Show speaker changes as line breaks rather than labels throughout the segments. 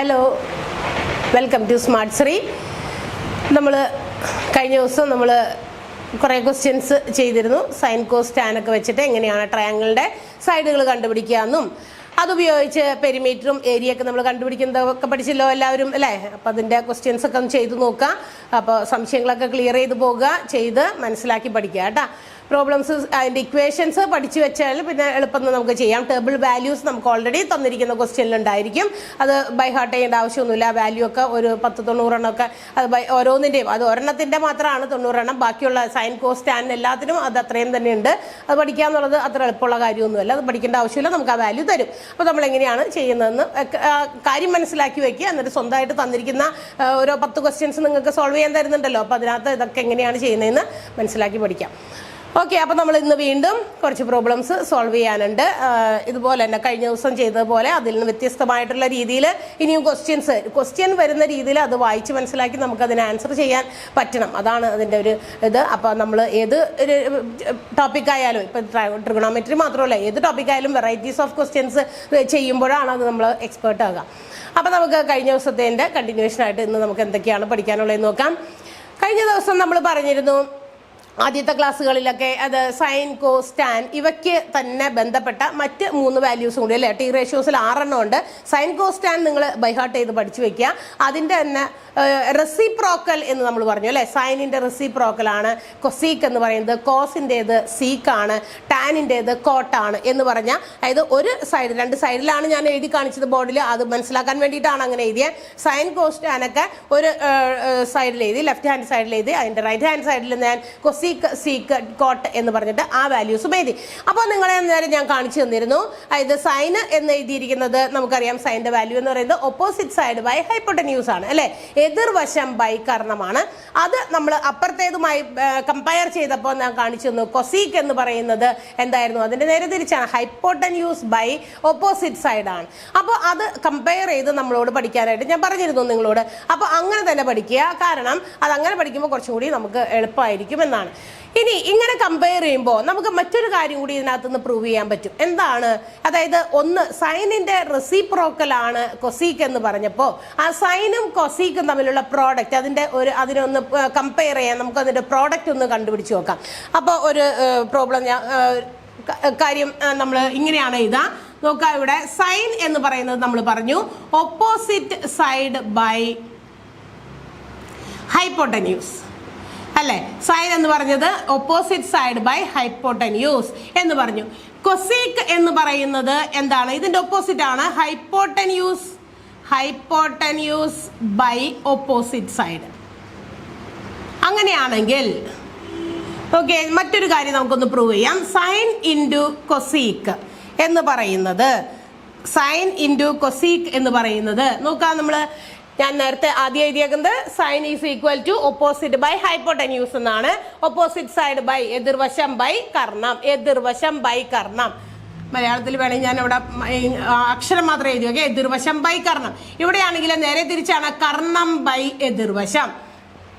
Hello, welcome to smart Sree. നമ്മൾ കഴിഞ്ഞ ദിവസം കുറേ ക്വസ്റ്റ്യൻസ് ചെയ്തിരുന്നു. സൈൻ കോസ് ടാൻ ഒക്കെ വെച്ചിട്ട് എങ്ങനെയാണ് ട്രയാങ്കിളിൻ്റെ സൈഡുകൾ കണ്ടുപിടിക്കുക എന്നും അതുപയോഗിച്ച് പെരിമീറ്ററും ഏരിയ ഒക്കെ നമ്മൾ കണ്ടുപിടിക്കുന്നതൊക്കെ പഠിച്ചല്ലോ എല്ലാവരും അല്ലേ? അപ്പോൾ അതിൻ്റെ ക്വസ്റ്റ്യൻസ് ഒക്കെ ഒന്ന് ചെയ്ത് നോക്കുക. അപ്പോൾ സംശയങ്ങളൊക്കെ ക്ലിയർ ചെയ്ത് പോകുക, ചെയ്ത് മനസ്സിലാക്കി പഠിക്കുക കേട്ടോ. പ്രോബ്ലംസ് അതിൻ്റെ ഇക്വേഷൻസ് പഠിച്ചു വെച്ചാൽ പിന്നെ എളുപ്പം നമുക്ക് ചെയ്യാം. ടേബിൾ വാല്യൂസ് നമുക്ക് ഓൾറെഡി തന്നിരിക്കുന്ന ക്വസ്റ്റ്യനിലുണ്ടായിരിക്കും. അത് ബൈ ഹാർട്ട് ചെയ്യേണ്ട ആവശ്യമൊന്നുമില്ല. വാല്യൂ ഒക്കെ ഒരു 10-90 എണ്ണമൊക്കെ അത് ഓരോന്നിൻ്റെയും അത് ഒരെണ്ണത്തിൻ്റെ മാത്രമാണ് 90 എണ്ണം. ബാക്കിയുള്ള സൈൻ കോസ് ടാൻ എല്ലാത്തിനും അത് അത്രയും തന്നെ ഉണ്ട്. അത് പഠിക്കുക എന്നുള്ളത് അത്ര എളുപ്പമുള്ള കാര്യമൊന്നുമല്ല. അത് പഠിക്കേണ്ട ആവശ്യമില്ല, നമുക്ക് ആ വാല്യൂ തരും. അപ്പോൾ നമ്മൾ എങ്ങനെയാണ് ചെയ്യുന്നതെന്ന് കാര്യം മനസ്സിലാക്കി വയ്ക്കുക. എന്നിട്ട് സ്വന്തമായിട്ട് തന്നിരിക്കുന്ന ഓരോ 10 ക്വസ്റ്റ്യൻസ് നിങ്ങൾക്ക് സോൾവ് ചെയ്യാൻ തരുന്നുണ്ടല്ലോ. അപ്പോൾ അതിനകത്ത് ഇതൊക്കെ എങ്ങനെയാണ് ചെയ്യുന്നതെന്ന് മനസ്സിലാക്കി പഠിക്കാം. ഓക്കെ, അപ്പോൾ നമ്മൾ ഇന്ന് വീണ്ടും കുറച്ച് പ്രോബ്ലംസ് സോൾവ് ചെയ്യാനുണ്ട്. ഇതുപോലെ തന്നെ കഴിഞ്ഞ ദിവസം ചെയ്തതുപോലെ അതിൽ നിന്ന് വ്യത്യസ്തമായിട്ടുള്ള രീതിയിൽ ഇനിയും ക്വസ്റ്റ്യൻ വരുന്ന രീതിയിൽ അത് വായിച്ച് മനസ്സിലാക്കി നമുക്കതിന് ആൻസർ ചെയ്യാൻ പറ്റണം. അതാണ് അതിൻ്റെ ഒരു ഇത്. അപ്പോൾ നമ്മൾ ഏത് ഒരു ടോപ്പിക്കായാലും, ഇപ്പം ട്രിഗണോമെട്രി മാത്രമല്ല, ഏത് ടോപ്പിക്കായാലും വെറൈറ്റീസ് ഓഫ് ക്വസ്റ്റ്യൻസ് ചെയ്യുമ്പോഴാണ് അത് നമ്മൾ എക്സ്പേർട്ട് ആകുക. അപ്പോൾ നമുക്ക് കഴിഞ്ഞ ദിവസത്തിൻ്റെ കണ്ടിന്യൂഷനായിട്ട് ഇന്ന് നമുക്ക് എന്തൊക്കെയാണ് പഠിക്കാനുള്ളതെന്ന് നോക്കാം. കഴിഞ്ഞ ദിവസം നമ്മൾ പറഞ്ഞിരുന്നു ആദ്യത്തെ ക്ലാസ്സുകളിലൊക്കെ അത് സൈൻ കോസ് ടാൻ ഇവയ്ക്ക് തന്നെ ബന്ധപ്പെട്ട മറ്റ് 3 വാല്യൂസും കൂടി അല്ലേ? ടി റേഷ്യോസിൽ 6 എണ്ണം ഉണ്ട്. സൈൻ കോസ് ടാൻ നിങ്ങൾ ബൈഹാർട്ട് ചെയ്ത് പഠിച്ചു വെക്കുക. അതിൻ്റെ തന്നെ റെസിപ്രോക്കൽ എന്ന് നമ്മൾ പറഞ്ഞു അല്ലേ? സൈനിൻ്റെ റെസിപ്രോക്കലാണ് കൊസീക്ക് എന്ന് പറയുന്നത്, കോസിൻ്റേത് സീക്കാണ്, ടാനിൻ്റേത് കോട്ടാണ് എന്ന് പറഞ്ഞാൽ, അതായത് ഒരു സൈഡ് 2 സൈഡിലാണ് ഞാൻ എഴുതി കാണിച്ചത് ബോർഡിൽ. അത് മനസ്സിലാക്കാൻ വേണ്ടിയിട്ടാണ് അങ്ങനെ എഴുതിയത്. സൈൻ കോസ് ടാനൊക്കെ ഒരു സൈഡിൽ എഴുതി, ലെഫ്റ്റ് ഹാൻഡ് സൈഡിൽ എഴുതി. അതിൻ്റെ റൈറ്റ് ഹാൻഡ് സൈഡിൽ ഞാൻ കൊസീക്ക് സീക്ക് കോട്ട് എന്ന് പറഞ്ഞിട്ട് ആ വാല്യൂസും എഴുതി. അപ്പോൾ നിങ്ങളെ നേരം ഞാൻ കാണിച്ചു തന്നിരുന്നു. അതായത് സൈന് എന്ന് എഴുതിയിരിക്കുന്നത് നമുക്കറിയാം, സൈൻ്റെ വാല്യൂ എന്ന് പറയുന്നത് ഓപ്പോസിറ്റ് സൈഡ് ബൈ ഹൈപ്പോട്ടന്യൂസ് ആണ് അല്ലേ? എതിർവശം ബൈ കർണമാണ്. അത് നമ്മൾ അപ്പുറത്തേതുമായി കമ്പയർ ചെയ്തപ്പോൾ ഞാൻ കാണിച്ചു തന്നു. കൊസീക്ക് എന്ന് പറയുന്നത് എന്തായിരുന്നു? അതിൻ്റെ നേരെ തിരിച്ചാണ്, ഹൈപ്പോട്ടന്യൂസ് ബൈ ഓപ്പോസിറ്റ് സൈഡാണ്. അപ്പോൾ അത് കമ്പയർ ചെയ്ത് നമ്മളോട് പഠിക്കാനായിട്ട് ഞാൻ പറഞ്ഞിരുന്നു നിങ്ങളോട്. അപ്പോൾ അങ്ങനെ തന്നെ പഠിക്കുക. കാരണം അത് അങ്ങനെ പഠിക്കുമ്പോൾ കുറച്ചും കൂടി നമുക്ക് എളുപ്പമായിരിക്കും എന്നാണ്. ഇനി ഇങ്ങനെ കമ്പയർ ചെയ്യുമ്പോൾ നമുക്ക് മറ്റൊരു കാര്യം കൂടി ഇതിനകത്തുനിന്ന് പ്രൂവ് ചെയ്യാൻ പറ്റും. എന്താണ്? അതായത് ഒന്ന്, സൈനിന്റെ റെസിപ്രോക്കലാണ് കൊസീക്ക് എന്ന് പറഞ്ഞപ്പോൾ ആ സൈനും കൊസീക്കും തമ്മിലുള്ള പ്രോഡക്റ്റ് അതിനൊന്ന് കമ്പയർ ചെയ്യാൻ നമുക്ക് അതിന്റെ പ്രോഡക്റ്റ് ഒന്ന് കണ്ടുപിടിച്ച് നോക്കാം. അപ്പോൾ ഒരു പ്രോബ്ലം കാര്യം നമ്മൾ ഇങ്ങനെയാണ് എഴുതാ നോക്കാം. ഇവിടെ സൈൻ എന്ന് പറയുന്നത് നമ്മൾ പറഞ്ഞു ഓപ്പോസിറ്റ് സൈഡ് ബൈ ഹൈപ്പോട്ടന്യൂസ് അല്ലേ? സൈൻ എന്ന് പറഞ്ഞത് ഓപ്പോസിറ്റ് സൈഡ് ബൈ ഹൈപ്പോട്ടന്യൂസ് എന്ന് പറഞ്ഞു. കൊസീക്ക് എന്ന് പറയുന്നത് എന്താണ്? ഇതിന്റെ ഓപ്പോസിറ്റ് ആണ് ഹൈപ്പോട്ടന്യൂസ് ബൈ ഓപ്പോസിറ്റ് സൈഡ്. അങ്ങനെയാണെങ്കിൽ ഓക്കെ, മറ്റൊരു കാര്യം നമുക്കൊന്ന് പ്രൂവ് ചെയ്യാം. സൈൻ ഇൻറ്റു കൊസീക്ക് എന്ന് പറയുന്നത് നോക്കാം. ഞാൻ നേരത്തെ ആദ്യം എഴുതിയേക്കുന്നത് sine is equal to opposite by hypotenuse എന്നാണ്. ഓപ്പോസിറ്റ് സൈഡ് ബൈ എതിർവശം ബൈ കർണം. മലയാളത്തിൽ വേണമെങ്കിൽ ഞാൻ ഇവിടെ അക്ഷരം മാത്രം എഴുതി നോക്കിയാൽ എതിർവശം ബൈ കർണം. ഇവിടെയാണെങ്കിൽ നേരെ തിരിച്ചാണ്, കർണം ബൈ എതിർവശം.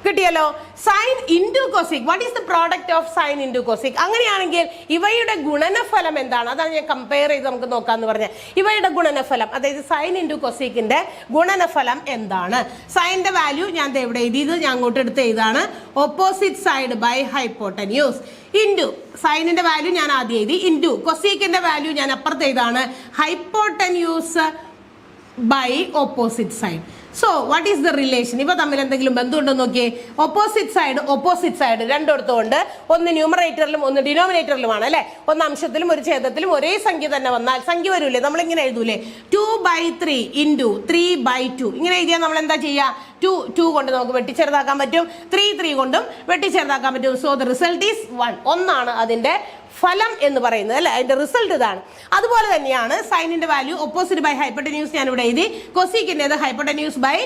കിട്ടിയല്ലോ. Sine into cosec, what is the product of sine into cosec? അങ്ങനെയാണെങ്കിൽ ഇവയുടെ ഗുണനഫലം എന്താണ്? അതാണ് ഞാൻ കമ്പയർ ചെയ്ത് നമുക്ക് നോക്കാമെന്ന് പറഞ്ഞത്. ഇവയുടെ ഗുണനഫലം, അതായത് സൈൻ ഇൻറ്റു കൊസീക്കിന്റെ ഗുണനഫലം എന്താണ്? സൈനിന്റെ വാല്യൂ ഞാൻ ഇവിടെ എഴുതിയത്, ഞാൻ അങ്ങോട്ട് എടുത്ത് എഴുതാണ്, opposite side by hypotenuse into സൈനിന്റെ വാല്യൂ ഞാൻ ആദ്യം എഴുതി, ഇൻറ്റു കൊസീക്കിന്റെ വാല്യൂ ഞാൻ അപ്പുറത്ത് എഴുതാണ്, hypotenuse by opposite side. So what is the relation? ഇവ തമ്മിൽ എന്തെങ്കിലും ബന്ധമുണ്ടോ നോക്കിയേ. ഓപ്പോസിറ്റ് സൈഡ് രണ്ടിടത്തുകൊണ്ട്, ഒന്ന് ന്യൂമറേറ്ററിലും ഒന്ന് ഡിനോമിനേറ്ററിലുമാണ് അല്ലെ? ഒന്ന് അംശത്തിലും ഒരു ഛേദത്തിലും ഒരേ സംഖ്യ തന്നെ വന്നാൽ സംഖ്യ വരൂലേ? നമ്മൾ ഇങ്ങനെ എഴുതൂലേ, 2/3 ഇൻറ്റു 3/2. ഇങ്ങനെ എഴുതിയാൽ നമ്മൾ എന്താ ചെയ്യുക? 2 കൊണ്ട് നമുക്ക് വെട്ടിച്ചെറുതാക്കാൻ പറ്റും, 3 കൊണ്ടും വെട്ടിച്ചെറുതാക്കാൻ പറ്റും. So the result is 1. ഒന്നാണ് അതിന്റെ ഫലം എന്ന് പറയുന്നത് അല്ലെ? അതിന്റെ റിസൾട്ട് ഇതാണ്. അതുപോലെ തന്നെയാണ് സൈനിന്റെ വാല്യൂ ഓപ്പോസിറ്റ് ബൈ ഹൈപ്പോട്ടന്യൂസ് ഞാൻ ഇവിടെ എഴുതി, കൊസീക്കിൻ്റെത് ഹൈപ്പോട്ടന്യൂസ് ബൈ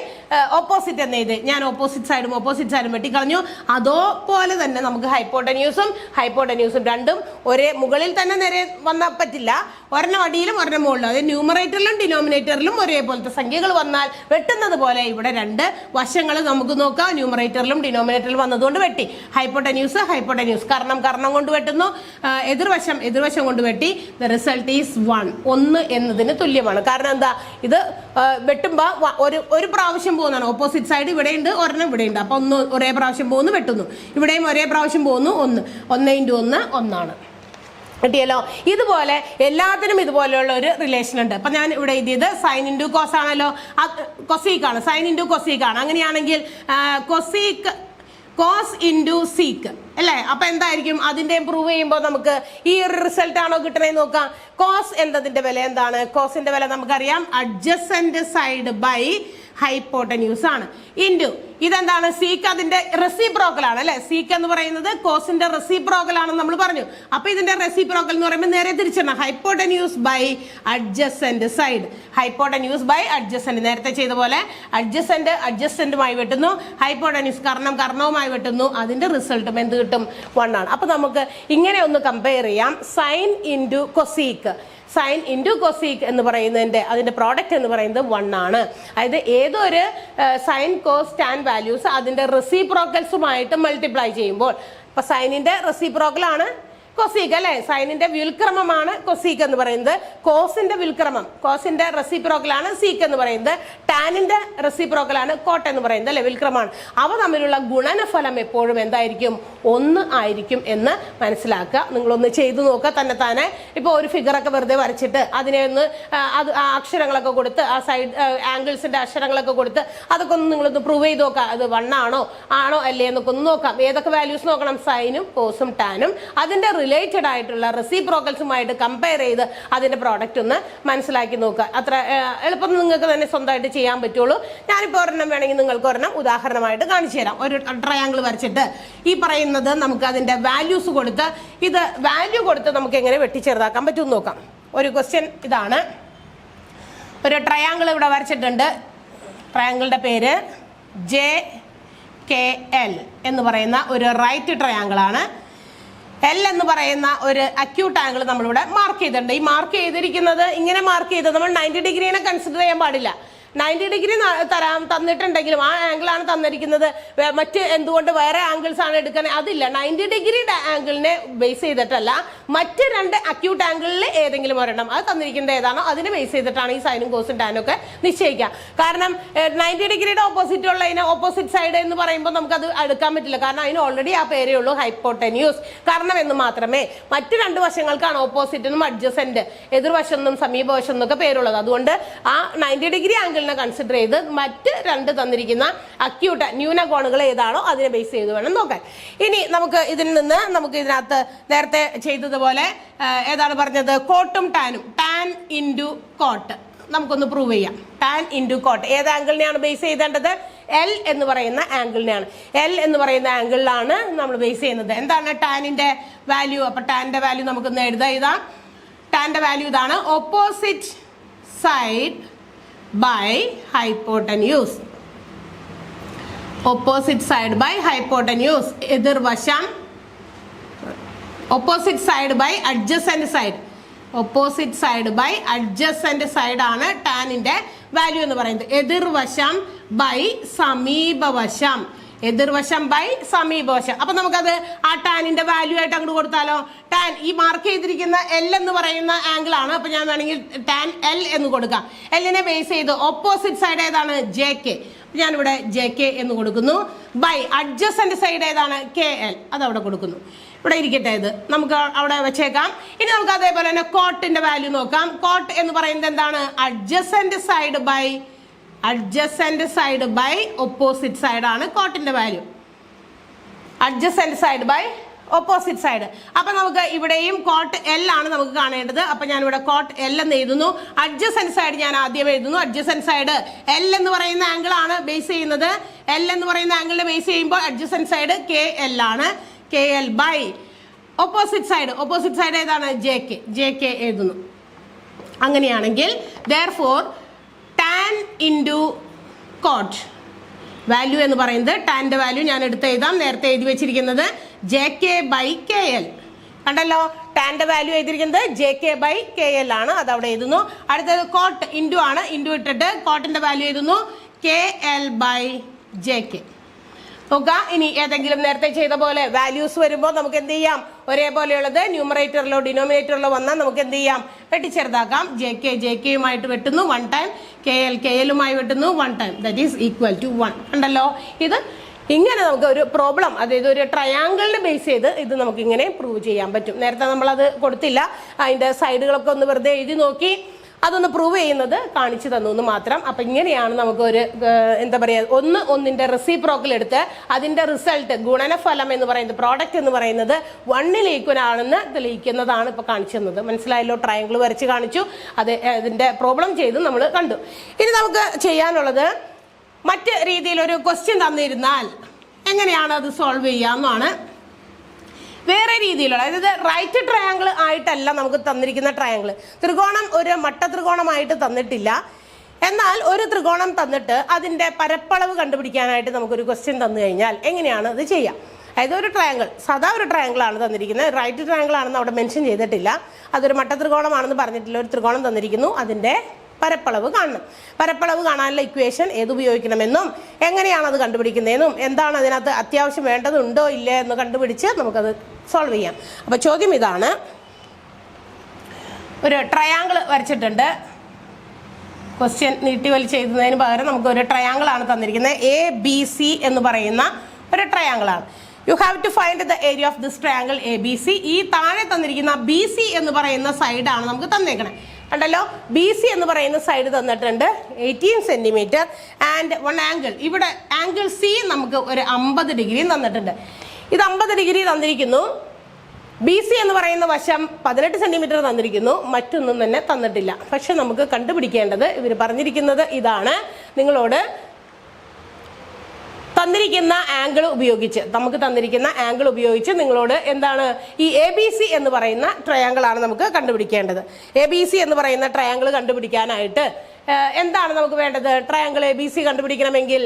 ഓപ്പോസിറ്റ് എന്ന് എഴുതി. ഞാൻ ഓപ്പോസിറ്റ് സൈഡും വെട്ടിക്കളഞ്ഞു. അതോപോലെ തന്നെ നമുക്ക് ഹൈപ്പോട്ടന്യൂസും രണ്ടും ഒരേ മുകളിൽ തന്നെ നേരെ വന്നാൽ പറ്റില്ല. ഒരെണ്ണം അടിയിലും ഒരെണ്ണം മുകളിലും, അതായത് ന്യൂമറേറ്ററിലും ഡിനോമിനേറ്ററിലും ഒരേപോലത്തെ സംഖ്യകൾ വന്നാൽ വെട്ടുന്നത് പോലെ ഇവിടെ 2 വശങ്ങൾ നമുക്ക് നോക്കാം. ന്യൂമറേറ്ററിലും ഡിനോമിനേറ്ററിലും വന്നതുകൊണ്ട് വെട്ടി. ഹൈപ്പോട്ടന്യൂസ് കർണം കൊണ്ട് വെട്ടുന്നു, എതിർവശം കൊണ്ട് വെട്ടി ദ റിസൾട്ട് ഈസ് 1 എന്നതിന് തുല്യമാണ്. കാരണം എന്താ, ഇത് വെട്ടുമ്പോൾ ഒരു പ്രാവശ്യം പോകുന്നതാണ്. ഓപ്പോസിറ്റ് സൈഡ് ഇവിടെയുണ്ട്, ഒരെണ്ണം ഇവിടെയുണ്ട്. അപ്പോൾ ഒന്ന് ഒരേ പ്രാവശ്യം പോകുന്നു, വെട്ടുന്നു. ഇവിടെയും ഒരേ പ്രാവശ്യം പോകുന്നു, 1 × 1 1 കിട്ടിയല്ലോ. ഇതുപോലെ എല്ലാത്തിനും ഇതുപോലെയുള്ള ഒരു റിലേഷൻ ഉണ്ട്. അപ്പൊ ഞാൻ ഇവിടെ എഴുതിയത് സൈൻ ഇൻറ്റു കോസ് ആണല്ലോ, കൊസീക്കാണ്. Sign into കൊസീക്കാണ്. അങ്ങനെയാണെങ്കിൽ കൊസീക്ക് കോസ് ഇൻറ്റു സീക്ക് അല്ലേ? അപ്പൊ എന്തായിരിക്കും അതിന്റെ പ്രൂവ് ചെയ്യുമ്പോൾ നമുക്ക് ഈ ഒരു റിസൾട്ട് ആണോ കിട്ടണേന്ന് നോക്കാം. കോസ് എന്നതിന്റെ വില എന്താണ്? കോസിന്റെ വില നമുക്കറിയാം, അഡ്ജസന്റ് സൈഡ് ബൈ ഹൈപ്പോട്ടന്യൂസ് ആണ്. ഇൻറ്റു ഇതെന്താണ്? സീക്ക് അതിന്റെ റെസിപ്രോക്കൽ ആണ് അല്ലെ? സീക്ക് എന്ന് പറയുന്നത് കോസിന്റെ റെസിപ്രോക്കൽ ആണെന്ന് നമ്മൾ പറഞ്ഞു. അപ്പൊ ഇതിന്റെ റെസിപ്രോക്കൽ എന്ന് പറയുമ്പോൾ നേരെ തിരിച്ചിടണം. Hypotenuse by adjacent side. Hypotenuse by adjacent, നേരത്തെ ചെയ്ത പോലെ അഡ്ജസന്റുമായി വെട്ടുന്നു, ഹൈപ്പോട്ടന്യൂസ് കർണവുമായി വെട്ടുന്നു. അതിന്റെ റിസൾട്ടും എന്ത് കിട്ടും? 1 ആണ്. അപ്പൊ നമുക്ക് ഇങ്ങനെ ഒന്ന് കമ്പയർ ചെയ്യാം. Sine into cosec, sine into cosec എന്ന് പറയുന്നതിന്റെ അതിന്റെ പ്രോഡക്റ്റ് എന്ന് പറയുന്നത് 1 ആണ്. അതായത് ഏതൊരു സൈൻ കോസ് ടാൻ വാല്യൂസ് അതിന്റെ റെസിപ്രോക്കൽസുമായിട്ട് മൾട്ടിപ്ലൈ ചെയ്യുമ്പോൾ, ഇപ്പൊ സൈനിന്റെ റെസിപ്രോക്കൽ ആണ് കൊസീക്ക് അല്ലെ? സൈനിന്റെ വ്യുൽക്രമമാണ് കൊസീക്ക് എന്ന് പറയുന്നത്. കോസിന്റെ വ്യുൽക്രമം, കോസിന്റെ റെസിപ്രോക്കലാണ് സീക്ക് എന്ന് പറയുന്നത്. ടാനിന്റെ റെസിപ്രോക്കലാണ് കോട്ട് എന്ന് പറയുന്നത് അല്ലെ? വ്യുൽക്രമമാണ്. അവ തമ്മിലുള്ള ഗുണനഫലം എപ്പോഴും എന്തായിരിക്കും? 1 ആയിരിക്കും എന്ന് മനസ്സിലാക്കുക. നിങ്ങളൊന്ന് ചെയ്തു നോക്കുക തന്നെ. ഇപ്പൊ ഒരു ഫിഗറൊക്കെ വെറുതെ വരച്ചിട്ട് അതിനെ ഒന്ന് അക്ഷരങ്ങളൊക്കെ കൊടുത്ത്, ആ സൈഡ് ആംഗിൾസിന്റെ അക്ഷരങ്ങളൊക്കെ കൊടുത്ത് അതൊക്കെ ഒന്ന് നിങ്ങളൊന്ന് പ്രൂവ് ചെയ്ത് നോക്കാം. അത് 1 ആണോ അല്ലേ എന്നൊക്കെ ഒന്ന് നോക്കാം. ഏതൊക്കെ വാല്യൂസ് നോക്കണം? സൈനും കോസും ടാനും അതിന്റെ റിലേറ്റഡ് ആയിട്ടുള്ള റെസിപ്രോക്കൽസുമായിട്ട് കമ്പയർ ചെയ്ത് അതിന്റെ പ്രോഡക്റ്റ് ഒന്ന് മനസ്സിലാക്കി നോക്കുക. അത്ര എളുപ്പം നിങ്ങൾക്ക് തന്നെ സ്വന്തമായിട്ട് ചെയ്യാൻ പറ്റുള്ളൂ. ഞാനിപ്പോൾ ഒരെണ്ണം വേണമെങ്കിൽ നിങ്ങൾക്ക് ഒരെണ്ണം ഉദാഹരണമായിട്ട് കാണിച്ചു തരാം. ഒരു ട്രയാങ്കിൾ വരച്ചിട്ട് ഈ പറയുന്നത് നമുക്ക് അതിന്റെ വാല്യൂസ് കൊടുത്ത്, ഇത് വാല്യൂ കൊടുത്ത് നമുക്ക് എങ്ങനെ വെട്ടിച്ചെറുതാക്കാൻ പറ്റും നോക്കാം. ഒരു ക്വസ്റ്റ്യൻ ഇതാണ്. ഒരു ട്രയാങ്കിൾ ഇവിടെ വരച്ചിട്ടുണ്ട്. ട്രയാങ്കിളുടെ പേര് JKL എന്ന് പറയുന്ന ഒരു റൈറ്റ് ട്രയാങ്കിൾ ആണ്. L എന്ന് പറയുന്ന ഒരു അക്യൂട്ട് ആംഗിൾ നമ്മളിവിടെ മാർക്ക് ചെയ്തിട്ടുണ്ട്. ഈ മാർക്ക് ചെയ്തിരിക്കുന്നത് ഇങ്ങനെ മാർക്ക് ചെയ്തത് നമ്മൾ 90 ഡിഗ്രീനെ കൺസിഡർ ചെയ്യാൻ പാടില്ല. 90 ഡിഗ്രി തന്നിട്ടുണ്ടെങ്കിലും ആ ആംഗിളാണ് തന്നിരിക്കുന്നത്, മറ്റ് എന്തുകൊണ്ട് വേറെ ആംഗിൾസ് ആണ് എടുക്കാൻ അതില്ല. 90 ഡിഗ്രിയുടെ ആംഗിളിനെ ബേസ് ചെയ്തിട്ടല്ല, മറ്റ് 2 അക്യൂട്ട് ആംഗിളിൽ ഏതെങ്കിലും ഒരെണ്ണം അത് തന്നിരിക്കുന്നത് ഏതാണോ അതിനെ ബേസ് ചെയ്തിട്ടാണ് ഈ സൈനും കോസും ടാനും ഒക്കെ നിശ്ചയിക്കുക. കാരണം 90 ഡിഗ്രിയുടെ ഓപ്പോസിറ്റ് ഉള്ളതിന് ഓപ്പോസിറ്റ് സൈഡ് എന്ന് പറയുമ്പോൾ നമുക്കത് എടുക്കാൻ പറ്റില്ല. കാരണം അതിന് ഓൾറെഡി ആ പേരേ ഉള്ളൂ, ഹൈപ്പോട്ടന്യൂസ്. കാരണം എന്ന് മാത്രമേ മറ്റ് 2 വശങ്ങൾക്കാണ് ഓപ്പോസിറ്റ് എന്നും അഡ്ജസന്റ്, എതിർവശം എന്നും സമീപവശം എന്നൊക്കെ പേരുള്ളത്. അതുകൊണ്ട് ആ 90 ഡിഗ്രി ആംഗിൾ കൺസിഡർ ചെയ്ത് മറ്റ് 2 തന്നിരിക്കുന്ന അക്യൂട്ട് ന്യൂനകോണുകൾ ഏതാണോ അതിനെ ബേസ് ചെയ്ത് വേണം നോക്കാൻ. ഇനി നമുക്ക് ഇതിൽ നിന്ന് നമുക്ക് ഇതിനകത്ത് നേരത്തെ ചെയ്തതുപോലെ ഏതാണ് പറഞ്ഞത്? കോട്ടും ടാനും. ടാൻ ഇൻറ്റു കോട്ട് നമുക്കൊന്ന് പ്രൂവ് ചെയ്യാം. ടാൻ ഇൻറ്റു കോട്ട് ഏത് ആംഗിളിനെയാണ് ബേസ് ചെയ്തേണ്ടത്? L എന്ന് പറയുന്ന ആംഗിളിനെയാണ്. L എന്ന് പറയുന്ന ആംഗിളിലാണ് നമ്മൾ ബേസ് ചെയ്യുന്നത്. എന്താണ് ടാനിന്റെ വാല്യൂ? അപ്പൊ ടാനിന്റെ വാല്യൂ നമുക്കൊന്ന് എഴുതാം. ടാനിന്റെ വാല്യൂ ഇതാണ്, opposite side by hypotenuse. Opposite side by hypotenuse. എതിർവശം, opposite side by adjacent side. Opposite side by adjacent side ആണ് ടാനിന്റെ വാല്യൂ എന്ന് പറയുന്നത്. എതിർവശം ബൈ സമീപവശം. എതിർവശം ബൈ സമീപവശം. അപ്പൊ നമുക്കത് ആ ടാനിന്റെ വാല്യൂ ആയിട്ട് അങ്ങോട്ട് കൊടുത്താലോ? ടാൻ ഈ മാർക്ക് ചെയ്തിരിക്കുന്ന L എന്ന് പറയുന്ന ആംഗിൾ ആണ്. അപ്പൊ ഞാൻ വേണമെങ്കിൽ ടാൻ L എന്ന് കൊടുക്കാം. L-നെ ബേസ് ചെയ്ത് ഓപ്പോസിറ്റ് സൈഡ് ഏതാണ്? JK. ഞാനിവിടെ JK എന്ന് കൊടുക്കുന്നു. ബൈ അഡ്ജസന്റ് സൈഡ് ഏതാണ്? KL. അതവിടെ കൊടുക്കുന്നു. ഇവിടെ ഇരിക്കട്ടെ, ഇത് നമുക്ക് അവിടെ വെച്ചേക്കാം. ഇനി നമുക്ക് അതേപോലെ തന്നെ കോട്ടിന്റെ വാല്യൂ നോക്കാം. കോട്ട് എന്ന് പറയുന്നത് എന്താണ്? Adjacent side by opposite side ആണ് കോട്ടിന്റെ value. Adjacent side by opposite side. അപ്പൊ നമുക്ക് ഇവിടെയും കോട്ട് L ആണ് നമുക്ക് കാണേണ്ടത്. അപ്പൊ ഞാൻ ഇവിടെ കോട്ട് L എന്ന് എഴുതുന്നു. അഡ്ജസന്റ് സൈഡ് ഞാൻ ആദ്യം എഴുതുന്നു. അഡ്ജസന്റ് സൈഡ് L എന്ന് പറയുന്ന ആംഗിൾ ആണ് ബേസ് ചെയ്യുന്നത്. L എന്ന് പറയുന്ന ആംഗിളിനെ ബേസ് ചെയ്യുമ്പോൾ അഡ്ജസന്റ് സൈഡ് KL ആണ്. KL ബൈ ഓപ്പോസിറ്റ് സൈഡ് ഏതാണ്? JK എഴുതുന്നു. അങ്ങനെയാണെങ്കിൽ therefore tan into coat value എന്ന് പറയുന്നത്, ടാൻ്റെ വാല്യൂ ഞാൻ എടുത്ത് എഴുതാം. നേരത്തെ എഴുതി വെച്ചിരിക്കുന്നത് JK ബൈ KL. കണ്ടല്ലോ, ടാൻ്റെ വാല്യൂ എഴുതിയിരിക്കുന്നത് JK ബൈ KL ആണ്. അത് അവിടെ എഴുതുന്നു. അടുത്തത് കോട്ട് ഇൻറ്റു ആണ്. ഇൻറ്റു ഇട്ടിട്ട് കോട്ടിൻ്റെ വാല്യൂ എഴുതുന്നു KL ബൈ JK. നോക്കുക. ഇനി ഏതെങ്കിലും നേരത്തെ ചെയ്ത പോലെ വാല്യൂസ് വരുമ്പോൾ നമുക്ക് എന്ത് ചെയ്യാം, ഒരേപോലെയുള്ളത് ന്യൂമറേറ്ററിലോ ഡിനോമിനേറ്ററിലോ വന്നാൽ നമുക്ക് എന്ത് ചെയ്യാം, വെട്ടിച്ചെറുതാക്കാം. ജെ കെയുമായിട്ട് വെട്ടുന്നു 1 ടൈം, കെ എല്ലുമായി വെട്ടുന്നു 1 time, that is equal to 1. ഉണ്ടല്ലോ. ഇത് ഇങ്ങനെ നമുക്ക് ഒരു പ്രോബ്ലം, അതായത് ഒരു ട്രയാങ്കിളിനെ ബേസ് ചെയ്ത് ഇത് നമുക്ക് ഇങ്ങനെ പ്രൂവ് ചെയ്യാൻ പറ്റും. നേരത്തെ നമ്മളത് കൊടുത്തില്ല, അതിൻ്റെ സൈഡുകളൊക്കെ ഒന്ന് വെറുതെ എഴുതി നോക്കി അതൊന്ന് പ്രൂവ് ചെയ്യുന്നത് കാണിച്ചു തന്നു എന്ന് മാത്രം. അപ്പം ഇങ്ങനെയാണ് നമുക്കൊരു എന്താ പറയുക, ഒന്നിൻ്റെ റെസിപ്രോക്കൽ എടുത്ത് അതിൻ്റെ റിസൾട്ട് ഗുണനഫലം എന്ന് പറയുന്നത്, പ്രോഡക്റ്റ് എന്ന് പറയുന്നത് 1 ഈക്വൽ ആണെന്ന് തെളിയിക്കുന്നതാണ് ഇപ്പോൾ കാണിച്ചു തന്നത്. മനസ്സിലായല്ലോ? ട്രയാങ്കിൾ വരച്ച് കാണിച്ചു, അതിൻ്റെ പ്രോബ്ലം ചെയ്ത് നമ്മൾ കണ്ടു. ഇനി നമുക്ക് ചെയ്യാനുള്ളത് മറ്റ് രീതിയിലൊരു ക്വസ്റ്റ്യൻ തന്നിരുന്നാൽ എങ്ങനെയാണ് അത് സോൾവ് ചെയ്യാമെന്നാണ്. വേറെ രീതിയിലുള്ള, അതായത് റൈറ്റ് ട്രയാങ്കിൾ ആയിട്ടല്ല നമുക്ക് തന്നിരിക്കുന്ന ട്രയാങ്കിൾ. ത്രികോണം ഒരു മട്ട ത്രികോണമായിട്ട് തന്നിട്ടില്ല, എന്നാൽ ഒരു ത്രികോണം തന്നിട്ട് അതിൻ്റെ പരപ്പളവ് കണ്ടുപിടിക്കാനായിട്ട് നമുക്കൊരു ക്വസ്റ്റ്യൻ തന്നു കഴിഞ്ഞാൽ എങ്ങനെയാണ് അത് ചെയ്യാം. അതായത് ഒരു ട്രയാങ്കിൾ, സാധാ ഒരു ട്രയാങ്കിളാണ് തന്നിരിക്കുന്നത്, റൈറ്റ് ട്രയാങ്കിൾ ആണെന്ന് അവിടെ മെൻഷൻ ചെയ്തിട്ടില്ല, അതൊരു മട്ട ത്രികോണമാണെന്ന് പറഞ്ഞിട്ടില്ല. ഒരു ത്രികോണം തന്നിരിക്കുന്നു, അതിൻ്റെ പരപ്പളവ് കാണണം. പരപ്പളവ് കാണാനുള്ള ഇക്വേഷൻ ഏതുപയോഗിക്കണമെന്നും എങ്ങനെയാണ് അത് കണ്ടുപിടിക്കുന്നതെന്നും എന്താണ് അതിനകത്ത് അത്യാവശ്യം വേണ്ടതുണ്ടോ ഇല്ലേ എന്ന് കണ്ടുപിടിച്ച് നമുക്കത് സോൾവ് ചെയ്യാം. അപ്പോൾ ചോദ്യം ഇതാണ്. ഒരു ട്രയാങ്കിൾ വരച്ചിട്ടുണ്ട്. ക്വസ്റ്റ്യൻ നീട്ടി വലിച്ചെഴുതുന്നതിന് പകരം നമുക്ക് ഒരു ട്രയാങ്കിളാണ് തന്നിരിക്കുന്നത്. ABC എന്ന് പറയുന്ന ഒരു ട്രയാങ്കിളാണ്. You have to find the area of this triangle ABC. ഈ താഴെ തന്നിരിക്കുന്ന BC എന്ന് പറയുന്ന സൈഡാണ് നമുക്ക് തന്നേക്കണേ. കണ്ടല്ലോ, BC എന്ന് പറയുന്ന സൈഡ് തന്നിട്ടുണ്ട് 18 സെന്റിമീറ്റർ ആൻഡ് 1 ആംഗിൾ. ഇവിടെ ആംഗിൾ C നമുക്ക് ഒരു 50 ഡിഗ്രി തന്നിട്ടുണ്ട്. ഇത് 50 ഡിഗ്രി തന്നിരിക്കുന്നു. BC എന്ന് പറയുന്ന വശം 18 സെന്റിമീറ്റർ തന്നിരിക്കുന്നു, മറ്റൊന്നും തന്നെ തന്നിട്ടില്ല. പക്ഷെ നമുക്ക് കണ്ടുപിടിക്കേണ്ടത്, ഇവർ പറഞ്ഞിരിക്കുന്നത് ഇതാണ്, നിങ്ങളോട് തന്നിരിക്കുന്ന ആംഗിൾ ഉപയോഗിച്ച്, നമുക്ക് തന്നിരിക്കുന്ന ആംഗിൾ ഉപയോഗിച്ച് നിങ്ങളോട് എന്താണ്, ഈ ABC എന്ന് പറയുന്ന ട്രയാങ്കിളാണ് നമുക്ക് കണ്ടുപിടിക്കേണ്ടത്. ABC എന്ന് പറയുന്ന ട്രയാങ്കിൾ കണ്ടുപിടിക്കാനായിട്ട് എന്താണ് നമുക്ക് വേണ്ടത്? ട്രയാങ്കിൾ ABC കണ്ടുപിടിക്കണമെങ്കിൽ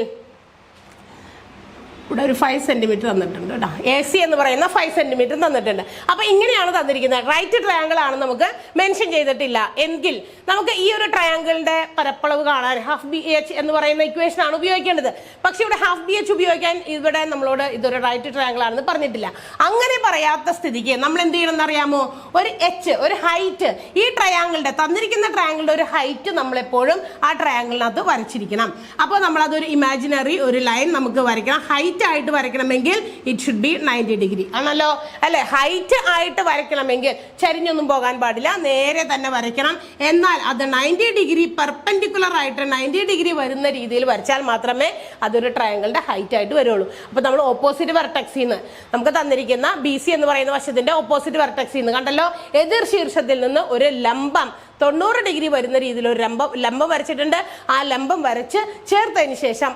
ഇവിടെ ഒരു 5 സെന്റിമീറ്റർ തന്നിട്ടുണ്ട് കേട്ടോ. AC എന്ന് പറയുന്ന 5 സെന്റിമീറ്റർ തന്നിട്ടുണ്ട്. അപ്പൊ ഇങ്ങനെയാണ് തന്നിരിക്കുന്നത്. റൈറ്റ് ട്രയാങ്കിൾ ആണ് നമുക്ക് മെൻഷൻ ചെയ്തിട്ടില്ല എങ്കിൽ നമുക്ക് ഈ ഒരു ട്രയാങ്കിളിന്റെ പരപ്പളവ് കാണാൻ ഹാഫ് BH എന്ന് പറയുന്ന ഇക്വേഷൻ ആണ് ഉപയോഗിക്കേണ്ടത്. പക്ഷെ ഇവിടെ ഹാഫ് BH ഉപയോഗിക്കാൻ ഇവിടെ നമ്മളോട് ഇതൊരു റൈറ്റ് ട്രയാങ്കിൾ ആണെന്ന് പറഞ്ഞിട്ടില്ല. അങ്ങനെ പറയാത്ത സ്ഥിതിക്ക് നമ്മൾ എന്ത് ചെയ്യണം എന്നറിയാമോ? ഒരു H, ഒരു ഹൈറ്റ്, ഈ ട്രയാങ്കിളിന്റെ തന്നിരിക്കുന്ന ട്രയാങ്കിളിന്റെ ഒരു ഹൈറ്റ് നമ്മളെപ്പോഴും ആ ട്രയാങ്കിളിനകത്ത് വരച്ചിരിക്കണം. അപ്പോൾ നമ്മളതൊരു ഇമാജിനറി ഒരു ലൈൻ നമുക്ക് വരയ്ക്കണം. ഹൈറ്റ് ആയിട്ട് വരയ്ക്കണമെങ്കിൽ ഇറ്റ് ഷുഡ് ബി 90 ഡിഗ്രി ആണല്ലോ, അല്ലെ? ഹൈറ്റ് ആയിട്ട് വരയ്ക്കണമെങ്കിൽ ചരിഞ്ഞൊന്നും പോകാൻ പാടില്ല, നേരെ തന്നെ വരയ്ക്കണം. എന്നാൽ അത് 90 ഡിഗ്രി പെർപെൻഡിക്കുലർ ആയിട്ട് 90 ഡിഗ്രി വരുന്ന രീതിയിൽ വരച്ചാൽ മാത്രമേ അതൊരു ട്രയാങ്കിളിന്റെ ഹൈറ്റ് ആയിട്ട് വരുള്ളൂ. അപ്പൊ നമ്മൾ ഓപ്പോസിറ്റ് വെർട്ടെക്സിൽ നിന്ന് നമുക്ക് തന്നിരിക്കുന്ന BC എന്ന് പറയുന്ന വശത്തിന്റെ ഓപ്പോസിറ്റ് വെർട്ടെക്സിൽ നിന്ന് കണ്ടല്ലോ, എതിർ ശീർഷത്തിൽ നിന്ന് ഒരു ലംബം 90 ഡിഗ്രി വരുന്ന രീതിയിൽ ഒരു ലംബം വരച്ചിട്ടുണ്ട്. ആ ലംബം വരച്ച് ചേർത്തതിന് ശേഷം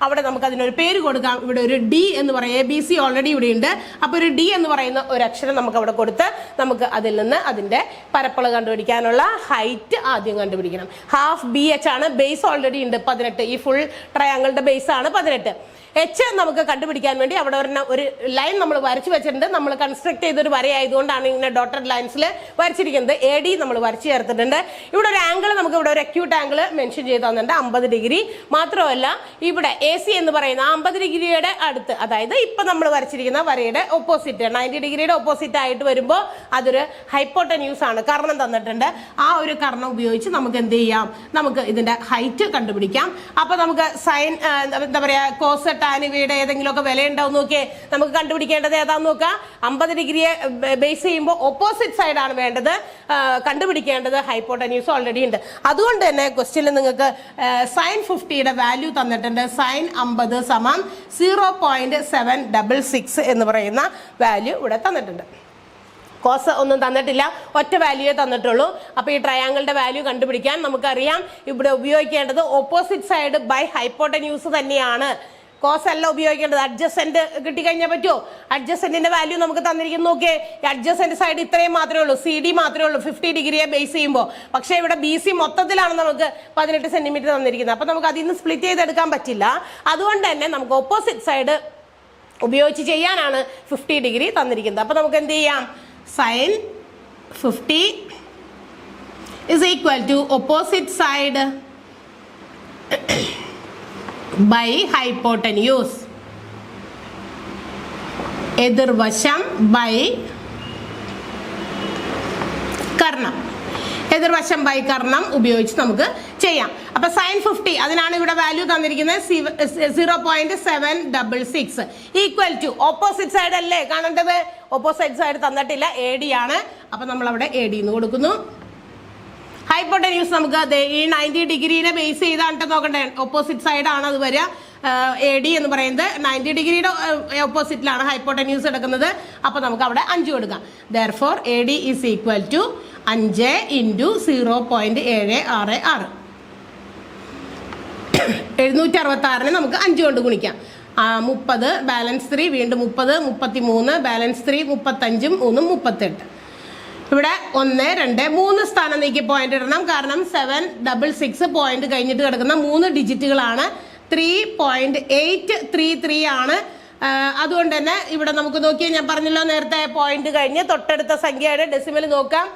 അവിടെ നമുക്ക് അതിനൊരു പേര് കൊടുക്കാം. ഇവിടെ ഒരു D എന്ന് പറയും, ABC ഓൾറെഡി ഇവിടെ ഉണ്ട്. അപ്പോൾ ഒരു D എന്ന് പറയുന്ന ഒരു അക്ഷരം നമുക്ക് അവിടെ കൊടുത്ത് നമുക്ക് അതിൽ നിന്ന് അതിൻ്റെ പരപ്പളവ് കണ്ടുപിടിക്കാനുള്ള ഹൈറ്റ് ആദ്യം കണ്ടുപിടിക്കണം. ഹാഫ് BH ആണ്, ബേസ് ഓൾറെഡി ഉണ്ട് 18. ഈ ഫുൾ ട്രയാങ്കിളിന്റെ ബേസ് ആണ് 18. H നമുക്ക് കണ്ടുപിടിക്കാൻ വേണ്ടി അവിടെ ഒരു ലൈൻ നമ്മൾ വരച്ചു വെച്ചിട്ടുണ്ട്. നമ്മൾ കൺസ്ട്രക്ട് ചെയ്തൊരു വരയായതുകൊണ്ടാണ് ഇങ്ങനെ ഡോട്ടഡ് ലൈൻസിൽ വരച്ചിരിക്കുന്നത്. AD നമ്മൾ വരച്ചു ചേർത്തിട്ടുണ്ട്. ഇവിടെ ഒരു ആംഗിൾ നമുക്ക് ഇവിടെ ഒരു അക്യൂട്ട് ആംഗിൾ മെൻഷൻ ചെയ്ത് തന്നിട്ടുണ്ട് 50 ഡിഗ്രി. മാത്രമല്ല ഇവിടെ AC എന്ന് പറയുന്ന 50 ഡിഗ്രിയുടെ അടുത്ത്, അതായത് ഇപ്പൊ നമ്മൾ വരച്ചിരിക്കുന്ന വരയുടെ ഓപ്പോസിറ്റ് 90 ഡിഗ്രിയുടെ ഓപ്പോസിറ്റ് ആയിട്ട് വരുമ്പോൾ അതൊരു ഹൈപ്പോട്ടന്യൂസ് ആണ്, കർണം തന്നിട്ടുണ്ട്. ആ ഒരു കർണം ഉപയോഗിച്ച് നമുക്ക് എന്ത് ചെയ്യാം, നമുക്ക് ഇതിന്റെ ഹൈറ്റ് കണ്ടുപിടിക്കാം. അപ്പൊ നമുക്ക് സൈൻ എന്താ പറയാ, കോസ് ടാൻ ഇവയുടെ ഏതെങ്കിലുമൊക്കെ വില ഉണ്ടാവും നോക്കിയേ. നമുക്ക് കണ്ടുപിടിക്കേണ്ടത് ഏതാന്ന് നോക്കാം. 50 ഡിഗ്രിയെ ബേസ് ചെയ്യുമ്പോൾ ഓപ്പോസിറ്റ് സൈഡാണ് വേണ്ടത്. കണ്ടുപിടിക്കേണ്ടത് ഹൈപ്പോട്ടന്യൂസ് ഓൾറെഡി ഉണ്ട്. അതുകൊണ്ട് തന്നെ ക്വസ്റ്റ്യനിൽ നിങ്ങൾക്ക് സൈൻ 50യുടെ വാല്യൂ തന്നിട്ടുണ്ട്. സൈൻ 50 സമം 0.766 എന്ന് പറയുന്ന വാല്യൂ ഇവിടെ തന്നിട്ടുണ്ട്. കോസ് ഒന്നും തന്നിട്ടില്ല, ഒറ്റ വാല്യൂയെ തന്നിട്ടുള്ളൂ. അപ്പോൾ ഈ ട്രയാങ്കിളിന്റെ വാല്യൂ കണ്ടുപിടിക്കാൻ നമുക്കറിയാം ഇവിടെ ഉപയോഗിക്കേണ്ടത് ഓപ്പോസിറ്റ് സൈഡ് ബൈ ഹൈപ്പോട്ടന്യൂസ് തന്നെയാണ്. കോസ് അല്ല ഉപയോഗിക്കേണ്ടത്. അഡ്ജസെന്റ് കിട്ടിക്കഴിഞ്ഞാൽ പറ്റുമോ? അഡ്ജസെന്റിന്റെ വാല്യൂ നമുക്ക് തന്നിരിക്കുന്നു. നോക്കിയേ, അഡ്ജസെന്റ് സൈഡ് ഇത്രയും മാത്രമേ ഉള്ളൂ, CD മാത്രമേ ഉള്ളൂ 50 ഡിഗ്രിയെ ബേസ് ചെയ്യുമ്പോൾ. പക്ഷേ ഇവിടെ BC മൊത്തത്തിലാണ് നമുക്ക് 18 സെന്റിമീറ്റർ തന്നിരിക്കുന്നത്. അപ്പൊ നമുക്ക് അതിൽ നിന്ന് സ്പ്ലിറ്റ് ചെയ്തെടുക്കാൻ പറ്റില്ല. അതുകൊണ്ട് തന്നെ നമുക്ക് ഓപ്പോസിറ്റ് സൈഡ് ഉപയോഗിച്ച് ചെയ്യാനാണ് 50 ഡിഗ്രി തന്നിരിക്കുന്നത്. അപ്പൊ നമുക്ക് എന്ത് ചെയ്യാം, sine 50 is equal to opposite side by hypotenuse. എതിർവശം ബൈ കർണം. എതിർവശം ബൈ കർണം ഉപയോഗിച്ച് നമുക്ക് ചെയ്യാം. അപ്പൊ sin 50 അതിനാണ് ഇവിടെ വാല്യൂ തന്നിരിക്കുന്നത് 0.766 ഈക്വൽ ടു ഓപ്പോസിറ്റ് സൈഡ് അല്ലേ കാണേണ്ടത്. ഓപ്പോസിറ്റ് സൈഡ് തന്നിട്ടില്ല, AD ആണ്. അപ്പൊ നമ്മൾ അവിടെ AD എന്ന് കൊടുക്കുന്നു. ഹൈപ്പോട്ടന്യൂസ് നമുക്ക് ഈ 90 ഡിഗ്രീനെ ബേസ് ചെയ്താണ് നോക്കണ്ടേ, ഓപ്പോസിറ്റ് സൈഡ് ആണ് അത് വരിക. AD എന്ന് പറയുന്നത് 90 ഡിഗ്രിയുടെ ഓപ്പോസിറ്റിലാണ് ഹൈപ്പോട്ടന്യൂസ് എടുക്കുന്നത്. അപ്പൊ നമുക്ക് അവിടെ 5 കൊടുക്കാം. Therefore AD is equal to 5 into 0.766. 766 നമുക്ക് 5 കൊണ്ട് ഗുണിക്കാം. 30 ബാലൻസ് 3 വീണ്ടും 30 33 ബാലൻസ് 3 35 3 38. ഇവിടെ 1 2 3 സ്ഥാനം നീക്കി പോയിന്റ് ഇടണം. കാരണം 766 പോയിന്റ് കഴിഞ്ഞിട്ട് കിടക്കുന്ന 3 ഡിജിറ്റുകളാണ്. 3.833 ആണ്. അതുകൊണ്ട് തന്നെ ഇവിടെ നമുക്ക് നോക്കിയാൽ ഞാൻ പറഞ്ഞല്ലോ നേരത്തെ പോയിന്റ് കഴിഞ്ഞ് തൊട്ടടുത്ത സംഖ്യയുടെ ഡെസിമൽ നോക്കാം.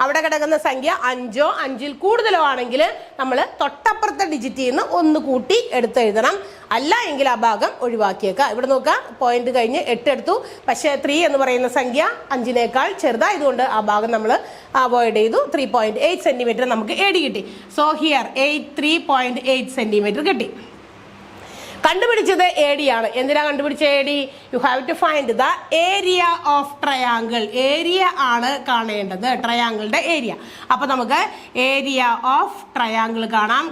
അവിടെ കിടക്കുന്ന സംഖ്യ 5 5 കൂടുതലോ ആണെങ്കിൽ നമ്മൾ തൊട്ടപ്പുറത്തെ ഡിജിറ്റിൽ നിന്ന് 1 കൂട്ടി എടുത്തെഴുതണം. അല്ല എങ്കിൽ ആ ഭാഗം ഒഴിവാക്കിയേക്കാം. ഇവിടെ നോക്കാം, പോയിന്റ് കഴിഞ്ഞ് 8 എടുത്തു, പക്ഷേ 3 എന്ന് പറയുന്ന സംഖ്യ 5നേക്കാൾ ചെറുതായതുകൊണ്ട് ആ ഭാഗം നമ്മൾ അവോയ്ഡ് ചെയ്തു. 3.8 സെന്റിമീറ്റർ നമുക്ക് AD കിട്ടി. സോ ഹിയർ 3.8 സെന്റിമീറ്റർ കിട്ടി. കണ്ടുപിടിച്ചത് AD ആണ്. എന്തിനാ കണ്ടുപിടിച്ച AD? You have to find the area of triangle. Area ആണ് കാണേണ്ടത്, ട്രയാങ്കിളിന്റെ ഏരിയ. അപ്പൊ നമുക്ക് ഏരിയ ഓഫ് ട്രയാങ്കിൾ കാണാം.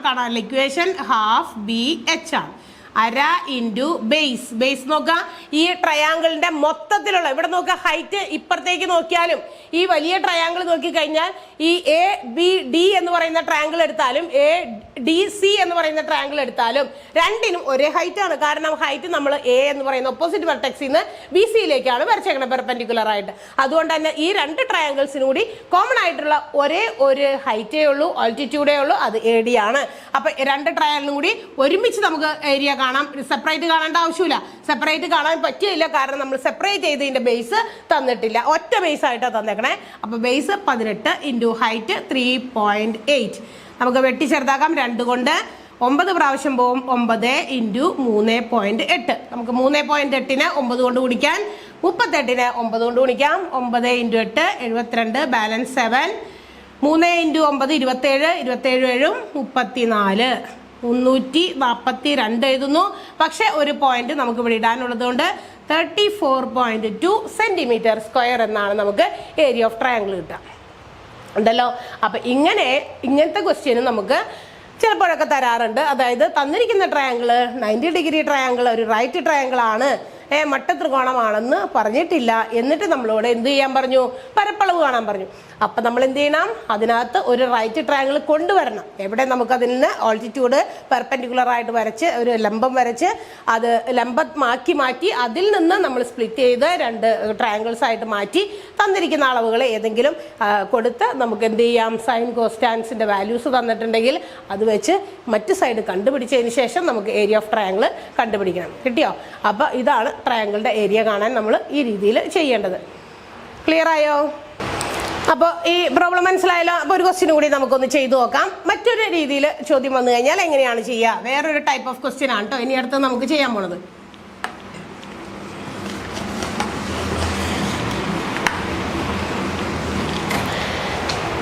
ഇക്വേഷൻ ഹാഫ് BH ആണ്. അര ഇൻറ്റു ബേസ്. ബേസ് നോക്കാം, ഈ ട്രയാങ്കിളിന്റെ മൊത്തത്തിലുള്ള ഇവിടെ നോക്കുക, ഹൈറ്റ് ഇപ്പുറത്തേക്ക് നോക്കിയാലും ഈ വലിയ ട്രയാങ്കിൾ നോക്കിക്കഴിഞ്ഞാൽ ഈ ABD എന്ന് പറയുന്ന ട്രയാങ്കിൾ എടുത്താലും ADC എന്ന് പറയുന്ന ട്രയാങ്കിൾ എടുത്താലും രണ്ടിനും ഒരേ ഹൈറ്റ് ആണ്. കാരണം ഹൈറ്റ് നമ്മൾ A എന്ന് പറയുന്ന ഓപ്പോസിറ്റ് വെർട്ടെക്സിൽ നിന്ന് BCയിലേക്കാണ് വരച്ചേക്കുന്നത് പെർപെൻഡിക്കുലർ ആയിട്ട്. അതുകൊണ്ട് തന്നെ ഈ 2 ട്രയാങ്കിൾസിനും കൂടി കോമൺ ആയിട്ടുള്ള ഒരേ ഒരു ഹൈറ്റേ ഉള്ളൂ, ആൾട്ടിറ്റ്യൂഡേ ഉള്ളൂ, അത് AD ആണ്. അപ്പൊ 2 ട്രയാങ്കിളും കൂടി ഒരുമിച്ച് നമുക്ക് ഏരിയ കാണാം. സെപ്പറേറ്റ് കാണേണ്ട ആവശ്യമില്ല, സെപ്പറേറ്റ് കാണാൻ പറ്റില്ല. കാരണം നമ്മൾ സെപ്പറേറ്റ് ചെയ്തതിന്റെ ബേസ് തന്നിട്ടില്ല, ഒറ്റ ബേസ് ആയിട്ടാണ് തന്നേക്കണേ. അപ്പൊ ബേസ് 18 ഇൻറ്റു ഹൈറ്റ് 3.8. നമുക്ക് വെട്ടി ചെറുതാക്കാം 2 കൊണ്ട്. 9 പ്രാവശ്യം പോവും. 9 ഇൻറ്റു 3.8. നമുക്ക് 3.8നെ 9 കൊണ്ട് ഗുണിക്കാൻ, 38നെ 9 കൊണ്ട് ഗുണിക്കാം. 9 ഇൻറ്റു 8 72 ബാലൻസ് 7. 3 ഇൻറ്റു 9 27 27 34 342 എഴുതുന്നു. പക്ഷെ ഒരു പോയിന്റ് നമുക്ക് ഇവിടെ ഇടാനുള്ളത് കൊണ്ട് 34.2 സെന്റിമീറ്റർ സ്ക്വയർ എന്നാണ് നമുക്ക് ഏരിയ ഓഫ് ട്രയാങ്കിൾ കിട്ടുക ഉണ്ടല്ലോ. അപ്പൊ ഇങ്ങനത്തെ ക്വസ്റ്റ്യന് നമുക്ക് ചിലപ്പോഴൊക്കെ തരാറുണ്ട്. അതായത് തന്നിരിക്കുന്ന ട്രയാങ്കിള് 90 ഡിഗ്രി ട്രയാങ്കിൾ, ഒരു റൈറ്റ് ട്രയാങ്കിൾ ആണ്, മട്ടത്രികോണമാണെന്ന് പറഞ്ഞിട്ടില്ല. എന്നിട്ട് നമ്മളോട് എന്ത് ചെയ്യാൻ പറഞ്ഞു? പരപ്പളവ് കാണാൻ പറഞ്ഞു. അപ്പം നമ്മൾ എന്ത് ചെയ്യണം? അതിനകത്ത് ഒരു റൈറ്റ് ട്രയാങ്കിൾ കൊണ്ടുവരണം. എവിടെ നമുക്കതിൽ നിന്ന് ഓൾട്ടിറ്റ്യൂഡ് പെർപെൻഡിക്കുലർ ആയിട്ട് വരച്ച് ഒരു ലംബം വരച്ച് അത് ലംബമാക്കി മാറ്റി അതിൽ നിന്ന് നമ്മൾ സ്പ്ലിറ്റ് ചെയ്ത് 2 ട്രയാങ്കിൾസ് ആയിട്ട് മാറ്റി തന്നിരിക്കുന്ന അളവുകൾ ഏതെങ്കിലും കൊടുത്ത് നമുക്ക് എന്ത് ചെയ്യാം? സൈൻ കോസ്റ്റാൻസിൻ്റെ വാല്യൂസ് തന്നിട്ടുണ്ടെങ്കിൽ അത് വെച്ച് മറ്റ് സൈഡ് കണ്ടുപിടിച്ചതിന് ശേഷം നമുക്ക് ഏരിയ ഓഫ് ട്രയാങ്കിൾ കണ്ടുപിടിക്കണം. കിട്ടിയോ? അപ്പോൾ ഇതാണ് ട്രയാങ്കിളിൻ്റെ ഏരിയ കാണാൻ നമ്മൾ ഈ രീതിയിൽ ചെയ്യേണ്ടത്. ക്ലിയർ ആയോ? അപ്പോൾ ഈ പ്രോബ്ലം മനസ്സിലായല്ലോ. അപ്പോൾ ഒരു ക്വസ്റ്റ്യൻ കൂടി നമുക്കൊന്ന് ചെയ്തു നോക്കാം. മറ്റൊരു രീതിയിൽ ചോദ്യം വന്നു കഴിഞ്ഞാൽ എങ്ങനെയാണ് ചെയ്യുക? വേറൊരു ടൈപ്പ് ഓഫ് ക്വസ്റ്റ്യൻ ആണ് കേട്ടോ ഇനി അടുത്ത് നമുക്ക് ചെയ്യാൻ പോണത്.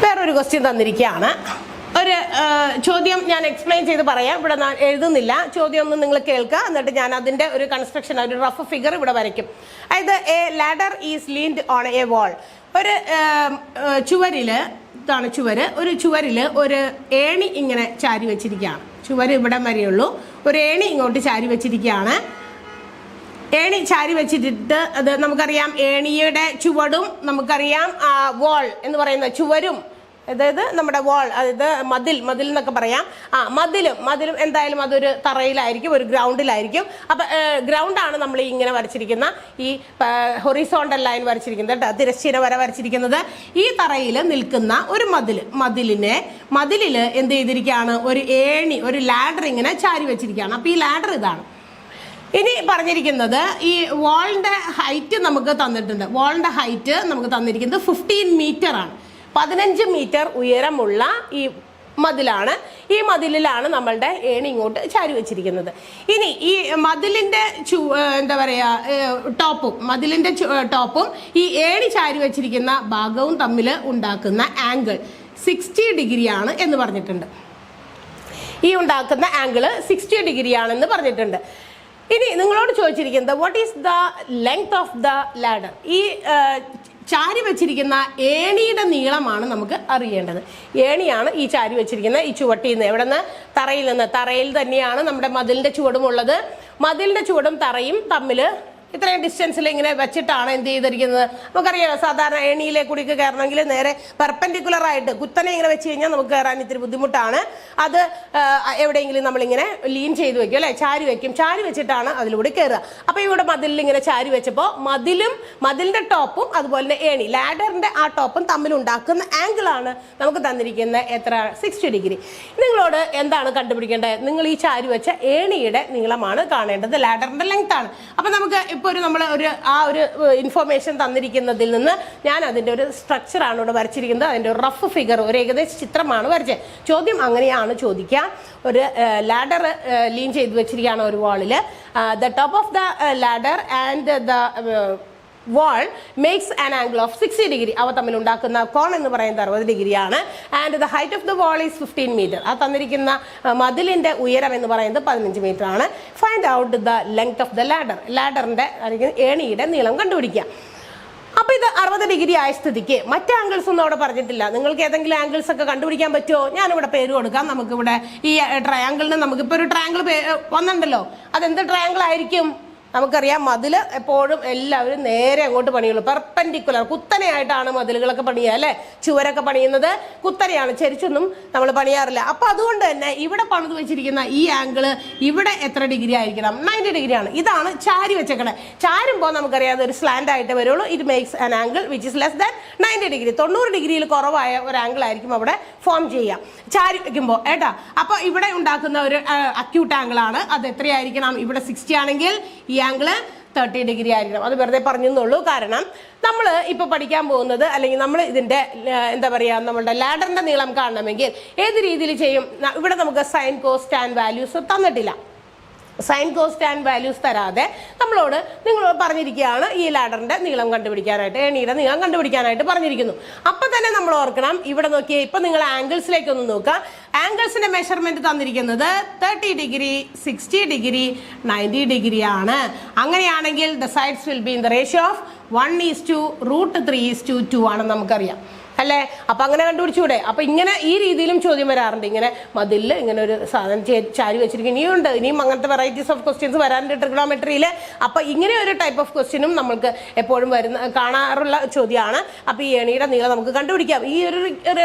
വേറൊരു ക്വസ്റ്റ്യൻ തന്നിരിക്കുകയാണ്. ഒരു ചോദ്യം ഞാൻ എക്സ്പ്ലെയിൻ ചെയ്ത് പറയാം. ഇവിടെ ഞാൻ എഴുതുന്നില്ല, ചോദ്യം ഒന്ന് നിങ്ങൾ കേൾക്കുക. എന്നിട്ട് ഞാൻ അതിൻ്റെ ഒരു കൺസ്ട്രക്ഷൻ, ഒരു റഫ് ഫിഗർ ഇവിടെ വരയ്ക്കും. അതായത് A ladder is leaned on A വാൾ. ഒരു ചുവരില്, ഇതാണ് ചുവര്, ഒരു ചുവരില് ഒരു ഏണി ഇങ്ങനെ ചാരി വെച്ചിരിക്കുകയാണ്. ചുവര് ഇവിടെ വരെയുള്ളൂ, ഒരു ഏണി ഇങ്ങോട്ട് ചാരി വെച്ചിരിക്കുകയാണ്. ഏണി ചാരി വെച്ചിട്ട് അത് നമുക്കറിയാം, ഏണിയുടെ ചുവടും നമുക്കറിയാം, വാൾ എന്ന് പറയുന്ന ചുവരും, അതായത് നമ്മുടെ വാൾ, അതായത് മതിൽ എന്നൊക്കെ പറയാം. മതിലും എന്തായാലും അതൊരു തറയിലായിരിക്കും, ഒരു ഗ്രൗണ്ടിലായിരിക്കും. അപ്പം ഗ്രൗണ്ടാണ് നമ്മൾ ഇങ്ങനെ വരച്ചിരിക്കുന്ന ഈ ഹൊറിസോണ്ടൽ ലൈൻ വരച്ചിരിക്കുന്നത്, തിരശ്ചീന വര വരച്ചിരിക്കുന്നത്. ഈ തറയിൽ നിൽക്കുന്ന ഒരു മതിലിൽ എന്ത് ചെയ്തിരിക്കുകയാണ്? ഒരു ഏണി, ഒരു ലാഡർ ഇങ്ങനെ ചാരി വെച്ചിരിക്കുകയാണ്. അപ്പം ഈ ലാഡർ ഇതാണ്. ഇനി പറഞ്ഞിരിക്കുന്നത് ഈ വാളിൻ്റെ ഹൈറ്റ് നമുക്ക് തന്നിട്ടുണ്ട്. വാളിൻ്റെ ഹൈറ്റ് നമുക്ക് തന്നിരിക്കുന്നത് 15 മീറ്റർ ആണ്. 15 മീറ്റർ ഉയരമുള്ള ഈ മതിലാണ്. ഈ മതിലിലാണ് നമ്മളുടെ ഏണി ഇങ്ങോട്ട് ചാരി വെച്ചിരിക്കുന്നത്. ഇനി ഈ മതിലിന്റെ എന്താ പറയാ ടോപ്പും മതിലിന്റെ ടോപ്പും ഈ ഏണി ചാരി വെച്ചിരിക്കുന്ന ഭാഗവും തമ്മിൽ ഉണ്ടാക്കുന്ന ആംഗിൾ 60 ഡിഗ്രിയാണ് എന്ന് പറഞ്ഞിട്ടുണ്ട്. ഈ ഉണ്ടാക്കുന്ന ആംഗിൾ 60 ഡിഗ്രിയാണെന്ന് പറഞ്ഞിട്ടുണ്ട്. ഇനി നിങ്ങളോട് ചോദിച്ചിരിക്കുന്നത് what is the length of the ladder. ഈ ചാരി വെച്ചിരിക്കുന്ന ഏണിയുടെ നീളമാണ് നമുക്ക് അറിയേണ്ടത്. ഏണിയാണ് ഈ ചാരി വെച്ചിരിക്കുന്ന ഈ ചുവട്ടിൽ നിന്ന്, എവിടെ നിന്ന്, തറയിൽ നിന്ന്. തറയിൽ തന്നെയാണ് നമ്മുടെ മതിലിന്റെ ചുവടും ഉള്ളത്. മതിലിന്റെ ചുവടും തറയും തമ്മിൽ ഇത്രയും ഡിസ്റ്റൻസിൽ ഇങ്ങനെ വെച്ചിട്ടാണ് എന്ത് ചെയ്തിരിക്കുന്നത്. നമുക്കറിയാലോ സാധാരണ ഏണിയിലെ കൂടിക്ക് കയറണമെങ്കിൽ നേരെ പെർപെൻഡിക്കുലർ ആയിട്ട് കുത്തനെ ഇങ്ങനെ വെച്ച് കഴിഞ്ഞാൽ നമുക്ക് കയറാൻ ഇത്തിരി ബുദ്ധിമുട്ടാണ്. അത് എവിടെയെങ്കിലും നമ്മളിങ്ങനെ ലീൻ ചെയ്ത് വെക്കും അല്ലെ, ചാരി വെക്കും. ചാരി വെച്ചിട്ടാണ് അതിലൂടെ കയറുക. അപ്പൊ ഇവിടെ മതിലിൽ ഇങ്ങനെ ചാരി വെച്ചപ്പോൾ മതിലിന്റെ ടോപ്പും അതുപോലെ തന്നെ ഏണി ലാഡറിന്റെ ആ ടോപ്പും തമ്മിൽ ഉണ്ടാക്കുന്ന ആംഗിൾ ആണ് നമുക്ക് തന്നിരിക്കുന്ന എത്ര, 60 ഡിഗ്രി. നിങ്ങളോട് എന്താണ് കണ്ടുപിടിക്കേണ്ടത്? നിങ്ങൾ ഈ ചാരി വെച്ച ഏണിയുടെ നീളമാണ് കാണേണ്ടത്, ലാഡറിന്റെ ലെങ്ത് ആണ്. അപ്പൊ നമുക്ക് നമ്മൾ ആ ഒരു ഇൻഫർമേഷൻ തന്നിരിക്കുന്നതിൽ നിന്ന് ഞാൻ അതിന്റെ ഒരു സ്ട്രക്ചറാണ് ഇവിടെ വരച്ചിരിക്കുന്നത്. അതിന്റെ ഒരു റഫ് ഫിഗർ, ഒരു ഏകദേശ ചിത്രമാണ് വരച്ചത്. ചോദ്യം അങ്ങനെയാണ് ചോദിക്കുക. ഒരു ലാഡർ ലീൻ ചെയ്ത് വെച്ചിരിക്കുകയാണ് ഒരു വാളില്. The top of the ladder and the wall makes an angle of 60 degree. അവ തമ്മിൽ ഉണ്ടാക്കുന്ന കോൺ എന്ന് പറയുന്നത് 60 ഡിഗ്രിയാണ്. And the height of the wall is 15 metre. ആ തന്നിരിക്കുന്ന മതിലിന്റെ ഉയരം എന്ന് പറയുന്നത് 15 മീറ്റർ ആണ്. Find out the length of the ladder. ലാഡറിന്റെ അല്ലെങ്കിൽ ഏണിയുടെ നീളം കണ്ടുപിടിക്കുക. അപ്പൊ ഇത് 60 ഡിഗ്രി ആയ സ്ഥിതിക്ക് മറ്റ് ആംഗിൾസ് ഒന്നും അവിടെ പറഞ്ഞിട്ടില്ല. നിങ്ങൾക്ക് ഏതെങ്കിലും ആംഗിൾസ് ഒക്കെ കണ്ടുപിടിക്കാൻ പറ്റുമോ? ഞാനിവിടെ പേര് കൊടുക്കാം. നമുക്കിവിടെ ഈ ട്രയാങ്കിളിന് നമുക്കിപ്പോൾ ഒരു ട്രയാങ്കിൾ വന്നിട്ടുണ്ടല്ലോ, അതെന്ത് ട്രയാങ്കിൾ ആയിരിക്കും? നമുക്കറിയാം മതിൽ എപ്പോഴും എല്ലാവരും നേരെ അങ്ങോട്ട് പണിയുള്ളൂ. പെർപെൻഡിക്കുലർ കുത്തനെയായിട്ടാണ് മതിലുകളൊക്കെ പണിയുക അല്ലെ, ചുവരൊക്കെ പണിയുന്നത് കുത്തനെയാണ്, ചെരിച്ചൊന്നും നമ്മൾ പണിയാറില്ല. അപ്പൊ അതുകൊണ്ട് തന്നെ ഇവിടെ പണിത് വെച്ചിരിക്കുന്ന ഈ ആംഗിള് ഇവിടെ എത്ര ഡിഗ്രി ആയിരിക്കണം? 90 ഡിഗ്രിയാണ്. ഇതാണ് ചാരി വെച്ചേക്കണേ. ചാരുമ്പോൾ നമുക്കറിയാം ഒരു സ്ലാൻഡ് ആയിട്ട് വരുള്ളൂ. It makes an angle which is less than 90 degree. 90 ഡിഗ്രിയിൽ കുറവായ ഒരു ആംഗിൾ ആയിരിക്കും അവിടെ ഫോം ചെയ്യാം ചാരി വെക്കുമ്പോൾ ഏട്ടാ. അപ്പൊ ഇവിടെ ഉണ്ടാക്കുന്ന ഒരു അക്യൂട്ട് ആംഗിൾ ആണ്. അത് എത്രയായിരിക്കണം? ഇവിടെ 60 ആണെങ്കിൽ ഈ ആംഗിള് 30 ഡിഗ്രി ആയിരിക്കണം. അത് വെറുതെ പറഞ്ഞെന്നുള്ളൂ. കാരണം നമ്മൾ ഇപ്പൊ പഠിക്കാൻ പോകുന്നത്, അല്ലെങ്കിൽ നമ്മൾ ഇതിന്റെ എന്താ പറയാ, നമ്മളുടെ ലാഡറിന്റെ നീളം കാണണമെങ്കിൽ ഏത് രീതിയിൽ ചെയ്യും? ഇവിടെ നമുക്ക് സൈൻ കോസ് ടാൻ വാല്യൂസ് തന്നിട്ടില്ല. സൈൻ കോസ് ടാൻ വാല്യൂസ് തരാതെ നിങ്ങൾ പറഞ്ഞിരിക്കുകയാണ് ഈ ലാഡറിന്റെ നീളം കണ്ടുപിടിക്കാനായിട്ട്, ഏണിയുടെ നീളം കണ്ടുപിടിക്കാനായിട്ട് പറഞ്ഞിരിക്കുന്നു. അപ്പൊ തന്നെ നമ്മൾ ഓർക്കണം, ഇവിടെ നോക്കിയേ, ഇപ്പൊ നിങ്ങൾ ആംഗിൾസിലേക്ക് ഒന്ന് നോക്കുക. ആംഗിൾസിന്റെ മെഷർമെന്റ് തന്നിരിക്കുന്നത് 30 ഡിഗ്രി, 60 ഡിഗ്രി, 90 ഡിഗ്രി ആണ്. അങ്ങനെയാണെങ്കിൽ the sides will be in the ratio of 1:√3:2 ആണെന്ന് നമുക്കറിയാം അല്ലേ. അപ്പൊ അങ്ങനെ കണ്ടുപിടിച്ചൂടെ? അപ്പൊ ഇങ്ങനെ ഈ രീതിയിലും ചോദ്യം വരാറുണ്ട്. ഇങ്ങനെ മതിലിൽ ഇങ്ങനെ ഒരു സാധനം ചാരി വെച്ചിരിക്കും. ഇനിയും അങ്ങനത്തെ വെറൈറ്റീസ് ഓഫ് ക്വസ്റ്റ്യൻസ് വരാറുണ്ട് ട്രിഗണോമെട്രിയിൽ. അപ്പൊ ഇങ്ങനെ ഒരു ടൈപ്പ് ഓഫ് ക്വസ്റ്റ്യനും നമ്മൾക്ക് എപ്പോഴും കാണാറുള്ള ചോദ്യമാണ്. അപ്പൊ ഈ ഏണിയുടെ നീളം നമുക്ക് കണ്ടുപിടിക്കാം. ഈ ഒരു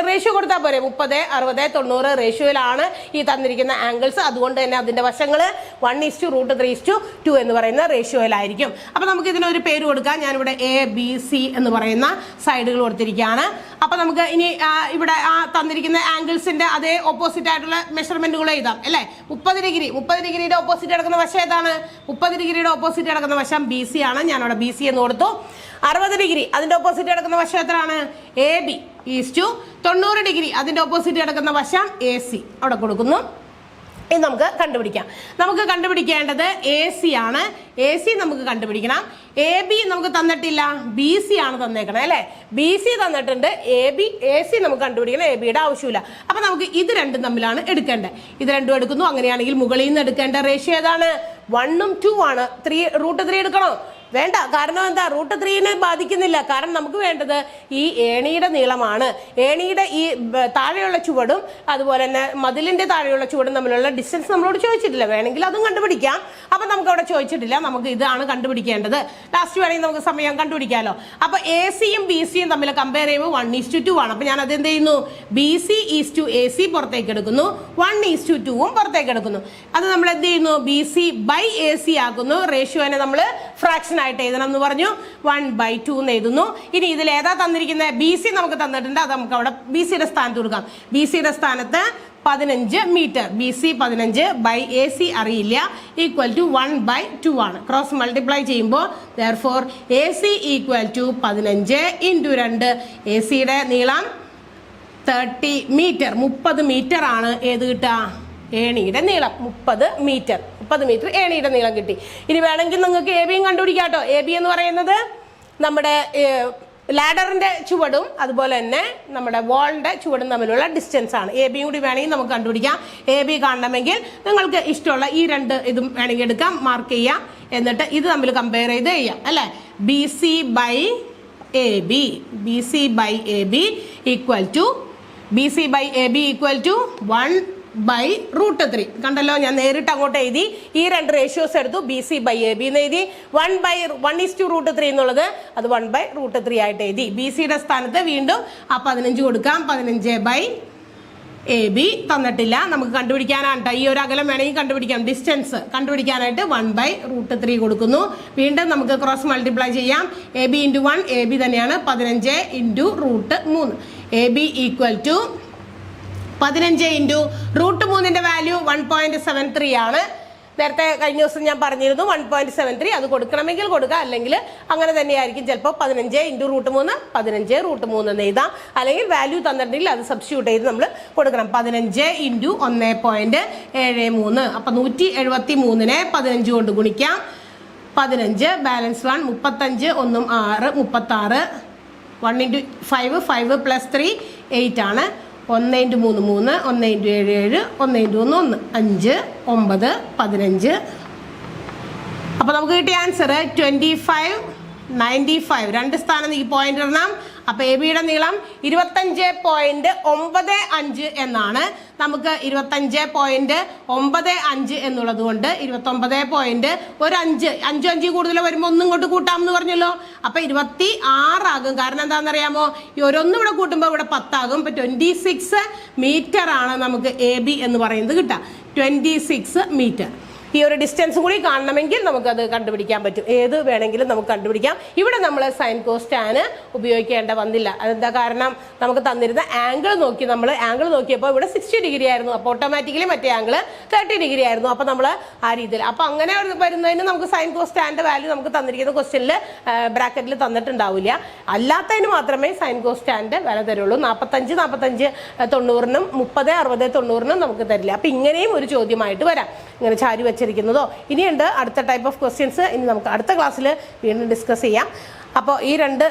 റേഷ്യോ കൊടുത്താൽ പോരെ, 30, 60, 90 റേഷ്യോയിലാണ് ഈ തന്നിരിക്കുന്ന ആംഗിൾസ്. അതുകൊണ്ട് തന്നെ അതിന്റെ വശങ്ങൾ 1:√3:2 എന്ന് പറയുന്ന റേഷ്യോയിലായിരിക്കും. അപ്പൊ നമുക്ക് ഇതിനൊരു പേര് കൊടുക്കാം. ഞാനിവിടെ ABC എന്ന് പറയുന്ന സൈഡുകൾ കൊടുത്തിരിക്കുകയാണ്. അപ്പൊ നമുക്ക് ഇനി ഇവിടെ തന്നിരിക്കുന്ന ആംഗിൾസിന്റെ അതേ ഓപ്പോസിറ്റ് ആയിട്ടുള്ള മെഷർമെന്റുകൾ എഴുതാം അല്ലെ. 30 ഡിഗ്രിയുടെ ഓപ്പോസിറ്റ് കിടക്കുന്ന വശം ഏതാണ്? 30 ഡിഗ്രിയുടെ ഓപ്പോസിറ്റ് കിടക്കുന്ന വശം BC ആണ്. ഞാൻ അവിടെ BC എന്ന് കൊടുത്തു. 60 ഡിഗ്രി അതിന്റെ ഓപ്പോസിറ്റ് കിടക്കുന്ന വശം എത്രയാണ്? AB ഈസ് ടു 90 ഡിഗ്രി അതിന്റെ ഓപ്പോസിറ്റ് കിടക്കുന്ന വശം AC അവിടെ കൊടുക്കുന്നു. ഇത് നമുക്ക് കണ്ടുപിടിക്കാം. നമുക്ക് കണ്ടുപിടിക്കേണ്ടത് AC ആണ്. AC നമുക്ക് കണ്ടുപിടിക്കണം. AB നമുക്ക് തന്നിട്ടില്ല, BC ആണ് തന്നേക്കണം അല്ലെ. BC തന്നിട്ടുണ്ട്, AC നമുക്ക് കണ്ടുപിടിക്കണം. ABയുടെ ആവശ്യമില്ല. അപ്പൊ നമുക്ക് ഇത് രണ്ടും തമ്മിലാണ് എടുക്കേണ്ടത്. ഇത് രണ്ടും എടുക്കുന്നു. അങ്ങനെയാണെങ്കിൽ മുകളിൽ നിന്ന് എടുക്കേണ്ട റേഷ്യോ ഏതാണ്? 1ഉം 2 ആണ്. √3 എടുക്കണോ? വേണ്ട. കാരണം എന്താ? √3നെ ബാധിക്കുന്നില്ല. കാരണം നമുക്ക് വേണ്ടത് ഈ ഏണിയുടെ നീളമാണ്. ഏണിയുടെ ഈ താഴെയുള്ള ചുവടും അതുപോലെ തന്നെ മതിലിന്റെ താഴെയുള്ള ചുവടും തമ്മിലുള്ള ഡിസ്റ്റൻസ് നമ്മളോട് ചോദിച്ചിട്ടില്ല. വേണമെങ്കിൽ അതും കണ്ടുപിടിക്കാം. അപ്പൊ നമുക്ക് അവിടെ ചോദിച്ചിട്ടില്ല. നമുക്ക് ഇതാണ് കണ്ടുപിടിക്കേണ്ടത്. ലാസ്റ്റ് വേണമെങ്കിൽ നമുക്ക് സമയം കണ്ടുപിടിക്കാമല്ലോ. അപ്പൊ ACയും BCയും തമ്മിൽ കമ്പയർ ചെയ്യുമ്പോൾ 1:2 ആണ്. അപ്പൊ ഞാൻ അത് എന്ത് ചെയ്യുന്നു? BC ഈസ് ടു AC പുറത്തേക്ക് എടുക്കുന്നു, 1:2ഉം പുറത്തേക്ക് എടുക്കുന്നു. അത് നമ്മൾ എന്ത് ചെയ്യുന്നു? BC/AC ആക്കുന്നു. റേഷ്യോനെ നമ്മൾ ഫ്രാക്ഷൻ ആയിട്ട് എഴുതണം എന്ന് പറഞ്ഞു. 1/2 എന്ന് എഴുതുന്നു. ഇനി ഇതിൽ ഏതാ തന്നിരിക്കുന്നത്? BC നമുക്ക് തന്നിട്ടുണ്ട്. അത് നമുക്ക് അവിടെ BCയുടെ സ്ഥാനത്ത് കൊടുക്കാം. BCയുടെ സ്ഥാനത്ത് 15 മീറ്റർ. BC 15/AC അറിയില്ല, ഈക്വൽ ടു 1/2 ആണ്. ക്രോസ് മൾട്ടിപ്ലൈ ചെയ്യുമ്പോൾ therefore AC ഈക്വൽ ടു 15 × 2. ACയുടെ നീളം 30 മീറ്റർ. 30 മീറ്റർ ആണ് ഏത് കിട്ടുക? ഏണിയുടെ നീളം. 30 മീറ്റർ ഏണിയുടെ നീളം കിട്ടി. ഇനി വേണമെങ്കിൽ നിങ്ങൾക്ക് എ ബിയും കണ്ടുപിടിക്കാട്ടോ. എ ബി എന്ന് പറയുന്നത് നമ്മുടെ ലാഡറിന്റെ ചുവടും അതുപോലെ തന്നെ നമ്മുടെ വാളിന്റെ ചുവടും തമ്മിലുള്ള ഡിസ്റ്റൻസ് ആണ്. എ ബിയും കൂടി വേണമെങ്കിൽ നമുക്ക് കണ്ടുപിടിക്കാം. എ ബി കാണണമെങ്കിൽ നിങ്ങൾക്ക് ഇഷ്ടമുള്ള ഈ രണ്ട് ഇതും വേണമെങ്കിൽ എടുക്കാം, മാർക്ക് ചെയ്യാം. എന്നിട്ട് ഇത് തമ്മിൽ കമ്പയർ ചെയ്ത് ചെയ്യാം അല്ലേ. B C by A B equal to 1/√3. കണ്ടല്ലോ, ഞാൻ നേരിട്ട് അങ്ങോട്ട് എഴുതി. ഈ രണ്ട് റേഷ്യോസ് എടുത്തു. B C by A B എന്ന് എഴുതി. 1/1:√3 എന്നുള്ളത് അത് 1/√3 ആയിട്ട് എഴുതി. ബി സിയുടെ സ്ഥാനത്ത് വീണ്ടും ആ 15 കൊടുക്കാം. 15/AB തന്നിട്ടില്ല, നമുക്ക് കണ്ടുപിടിക്കാനാണ്. ഈ ഒരു അകലം വേണമെങ്കിൽ കണ്ടുപിടിക്കാം. ഡിസ്റ്റൻസ് കണ്ടുപിടിക്കാനായിട്ട് 1/√3 കൊടുക്കുന്നു. വീണ്ടും നമുക്ക് ക്രോസ് മൾട്ടിപ്ലൈ ചെയ്യാം. AB × 1 AB തന്നെയാണ്. 15 × √3. AB ഈക്വൽ ടു 15 × √3 വാല്യൂ 1.73 ആണ്. നേരത്തെ കഴിഞ്ഞ ദിവസം ഞാൻ പറഞ്ഞിരുന്നു 1.73. അത് കൊടുക്കണമെങ്കിൽ കൊടുക്കുക, അല്ലെങ്കിൽ അങ്ങനെ തന്നെയായിരിക്കും. ചിലപ്പോൾ 15 × √3 15√3 എന്ന് എഴുതാം. അല്ലെങ്കിൽ വാല്യൂ തന്നിട്ടുണ്ടെങ്കിൽ അത് സബ്സ്റ്റിറ്റ്യൂട്ട് ചെയ്ത് നമ്മൾ കൊടുക്കണം. 15 × 1.73. അപ്പം 173നെ 15 കൊണ്ട് ഗുണിക്കാം. 15 ബാലൻസ് 1 35 1 6 36. 1 × 5 5 + 3 8 ആണ്. 1 × 3 3 1 × 7 7 1 × 1 1 5 9 15. അപ്പോൾ നമുക്ക് കിട്ടിയ ആൻസർ 25.95. രണ്ട് സ്ഥാനം ഈ പോയിന്റ് ഇടണം. അപ്പോൾ എ ബിയുടെ നീളം 25.95 എന്നാണ്. നമുക്ക് 25.95 എന്നുള്ളത് കൊണ്ട് 29. ഒരു 5 കൂടുതൽ വരുമ്പോൾ ഒന്നും ഇങ്ങോട്ട് കൂട്ടാമെന്ന് പറഞ്ഞല്ലോ. അപ്പോൾ 26 ആകും. കാരണം എന്താണെന്നറിയാമോ? ഈ ഓരോന്നും ഇവിടെ കൂട്ടുമ്പോൾ ഇവിടെ 10 ആകും. അപ്പോൾ 26 മീറ്റർ ആണ് നമുക്ക് എ ബി എന്ന് പറയുന്നത് കിട്ടുക. 26 മീറ്റർ. ഈ ഒരു ഡിസ്റ്റൻസും കൂടി കാണണമെങ്കിൽ നമുക്കത് കണ്ടുപിടിക്കാൻ പറ്റും. ഏത് വേണമെങ്കിലും നമുക്ക് കണ്ടുപിടിക്കാം. ഇവിടെ നമ്മൾ സൈൻ കോസ് ടാൻ ഉപയോഗിക്കേണ്ട വന്നില്ല. അതെന്താ കാരണം? നമുക്ക് തന്നിരുന്ന ആംഗിൾ നോക്കി, നമ്മൾ ആംഗിൾ നോക്കിയപ്പോൾ ഇവിടെ 60 ഡിഗ്രി ആയിരുന്നു. അപ്പോൾ ഓട്ടോമാറ്റിക്കലി മറ്റേ ആംഗിൾ 30 ഡിഗ്രി ആയിരുന്നു. അപ്പോൾ നമ്മൾ ആ രീതിയിൽ, അപ്പോൾ അങ്ങനെ വരുന്നതിന് നമുക്ക് സൈൻ കോസ് ടാൻ്റെ വാല്യൂ നമുക്ക് തന്നിരിക്കുന്ന ക്വസ്റ്റ്യനിൽ ബ്രാക്കറ്റിൽ തന്നിട്ടുണ്ടാവില്ല. അല്ലാത്തതിന് മാത്രമേ സൈൻ കോസ് ടാൻ്റെ വില തരുള്ളൂ. 45 45 90-നും 30 60 90-നും നമുക്ക് തരില്ല. അപ്പോൾ ഇങ്ങനെയും ഒരു ചോദ്യമായിട്ട് വരാം. ഇങ്ങനെ ചാരി വെച്ചിരിക്കുന്നതോ. ഇനിയുണ്ട് അടുത്ത ടൈപ്പ് ഓഫ് ക്വസ്റ്റ്യൻസ്. ഇനി നമുക്ക് അടുത്ത ക്ലാസ്സിൽ വീണ്ടും ഡിസ്കസ് ചെയ്യാം. അപ്പോൾ ഈ രണ്ട്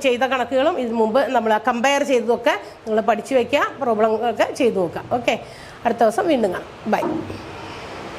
ചെയ്ത കണക്കുകളും ഇതിന് മുമ്പ് നമ്മൾ കമ്പയർ ചെയ്തതൊക്കെ നിങ്ങൾ പഠിച്ചു വയ്ക്കുക. പ്രോബ്ലം ഒക്കെ ചെയ്തു നോക്കുക. ഓക്കെ, അടുത്ത ദിവസം വീണ്ടും കാണാം. ബൈ.